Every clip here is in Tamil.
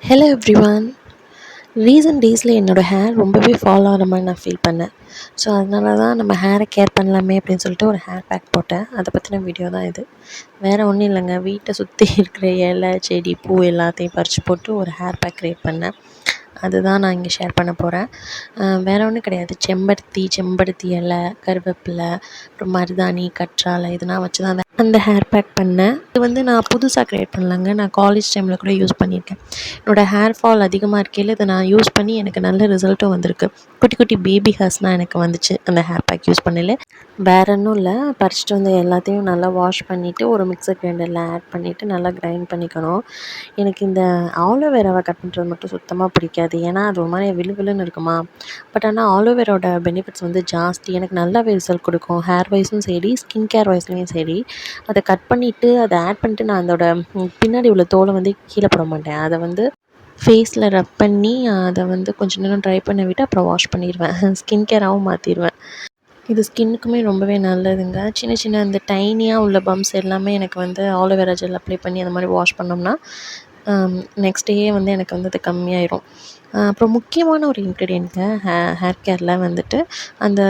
Hello everyone. ரீசன்ட் டேஸில் என்னோடய ஹேர் ரொம்பவே ஃபால் ஆகிற மாதிரி நான் ஃபீல் பண்ணேன். ஸோ அதனால தான் நம்ம ஹேரை கேர் பண்ணலாமே அப்படின்னு சொல்லிட்டு ஒரு ஹேர் பேக் போட்டேன். அதை பற்றின வீடியோ தான் இது. வேறு ஒன்றும் இல்லைங்க, வீட்டை சுற்றி இருக்கிற இலை செடி பூ எல்லாத்தையும் பறித்து போட்டு ஒரு ஹேர் பேக் க்ரியேட் பண்ணேன். அதுதான் நான் இங்கே ஷேர் பண்ண போகிறேன். வேறு ஒன்றும் கிடையாது. செம்பருத்தி இலை, கருவேப்பிலை, அப்புறம் மருதாணி, கற்றாழை இதெல்லாம் வச்சு தான் அந்த ஹேர் பேக் பண்ணேன். இது நான் புதுசாக க்ரியேட் பண்ணலங்க. நான் காலேஜ் டைமில் கூட யூஸ் பண்ணியிருக்கேன். என்னோடய ஹேர் ஃபால் அதிகமாக இருக்கையில் இதை நான் யூஸ் பண்ணி எனக்கு நல்ல ரிசல்ட்டும் வந்திருக்கு. குட்டி குட்டி பேபி ஹேர்ஸ்லாம் எனக்கு வந்துச்சு அந்த ஹேர் பேக் யூஸ் பண்ணல. வேறு ஒன்றும் இல்லை, பறிச்சிட்டு வந்து எல்லாத்தையும் நல்லா வாஷ் பண்ணிவிட்டு ஒரு மிக்சர் கிரைண்டரில் ஆட் பண்ணிவிட்டு நல்லா கிரைண்ட் பண்ணிக்கணும். எனக்கு இந்த ஆலோவேராவை கட் பண்ணுறது மட்டும் சுத்தமாக பிடிக்காது. ஏன்னா அது ஒரு மாதிரி விழுவிழுன்னு இருக்குமா. பட் ஆனால் ஆலோவேராவோட பெனிஃபிட்ஸ் ஜாஸ்தி. எனக்கு நல்லாவே ரிசல்ட் கொடுக்கும். ஹேர் வைஸும் சரி, ஸ்கின் கேர் வைஸ்லேயும் சரி. அதை கட் பண்ணிவிட்டு அதை ஆட் பண்ணிட்டு நான் அதோட பின்னாடி உள்ள தோலை கீழே போட மாட்டேன். அதை ஃபேஸில் ரப் பண்ணி அதை கொஞ்சம் நேரம் ட்ரை பண்ண விட்டு அப்புறம் வாஷ் பண்ணிடுவேன். ஸ்கின் கேராகவும் மாற்றிடுவேன். இது ஸ்கின்னுக்குமே ரொம்பவே நல்லதுங்க. சின்ன சின்ன அந்த டைனியாக உள்ள பம்ப்ஸ் எல்லாமே எனக்கு ஆலோவேரா ஜெல் அப்ளை பண்ணி அந்த மாதிரி வாஷ் பண்ணோம்னா நெக்ஸ்ட் டே எனக்கு அது கம்மியாயிரும். அப்புறம் முக்கியமான ஒரு இன்க்ரீடியன்ட்ங்க ஹேர் கேரில் அந்த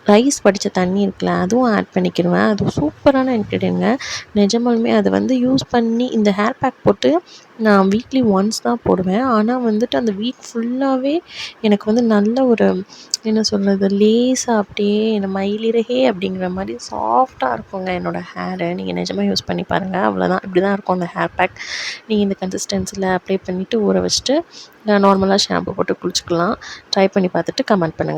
ரைஸ் வடித்த தண்ணி இருக்குல்ல, அதுவும் ஆட் பண்ணிக்கிடுவேன். அது சூப்பரான இன்க்ரீடியன்ட்ங்க. நிஜமாலுமே அதை யூஸ் பண்ணி இந்த ஹேர் பேக் போட்டு நான் வீக்லி ஒன்ஸ் தான் போடுவேன். ஆனால் அந்த வீக் ஃபுல்லாகவே எனக்கு நல்ல ஒரு என்ன சொல்கிறது, லேசாக அப்படியே என்ன மயிலிறகே அப்படிங்கிற மாதிரி சாஃப்டாக இருக்குங்க என்னோடய ஹேரு. நீங்கள் நிஜமாக யூஸ் பண்ணி பாருங்கள். அவ்வளோதான், இப்படி தான் இருக்கும் அந்த ஹேர் பேக். நீங்கள் இந்த கன்சிஸ்டன்சியில் அப்ளை பண்ணிவிட்டு ஊற வச்சுட்டு நார்மலாக ஷாம்பு போட்டு குளிச்சுக்கலாம். ட்ரை பண்ணி பார்த்துட்டு கமெண்ட் பண்ணுங்கள்.